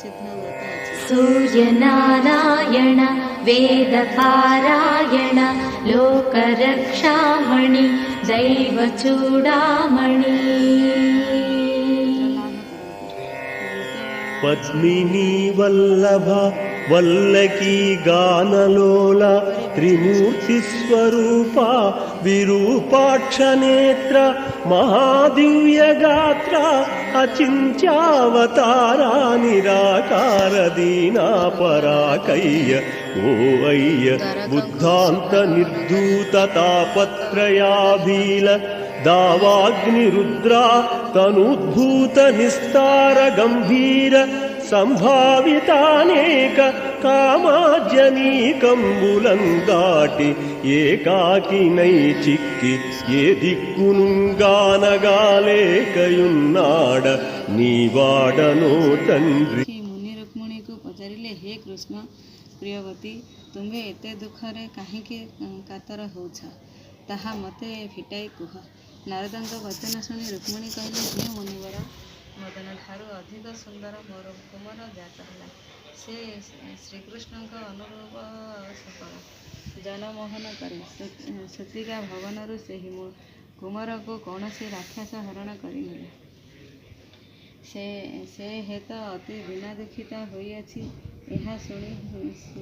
प्रसिद्ध व्रत अछि। सूर्यनारायण वेदपारायण लोकरक्षामणि दैवचूडामणि। पद्मिनी वल्लभ वल्लकी गानलोला त्रिमूर्तिस्वरूपा विरूपाक्षनेत्र महादिव्यगात्र अचिन्त्यावतारा निराकार दीनापराकय्य गोवय्य बुद्धान्त निर्धूत तापत्रयाभील दावाग्निरुद्रा तनुद्भूत निस्तार गंभीर संभावितानेक कामाजनीकंबुलं दाटि ఏకాకినై చిక్కి ఏ దిక్కునుగానగాలేకయున్నాడ నీవాడనో తండ్రి। मुनि रुक्मिणी को पचारिले, हे कृष्ण प्रियवती, तुम्हें एते दुखरे काहींकि कातर होउछ, ताहा मते फिटाई कुह। नारदଙ୍କ वचन शुणी रुक्मिणी कहले, हे मुनिवर, मदन ठारू अधिक सुंदर मोर कुमार जात ହେଲା। से श्रीकृष्णଙ୍କ ଅନୁରୂପ ସକଳ ଜନମୋହନ କରେ। ସତିକା ଭବନରୁ ସେହି କୁମାରକୁ କୌଣସି ରାକ୍ଷସ ହରଣ କରିନେଲେ। ସେ ହେତ ଅତି ଦୀନ ଦୁଃଖିତ ହୋଇଅଛି। ଏହା ଶୁଣି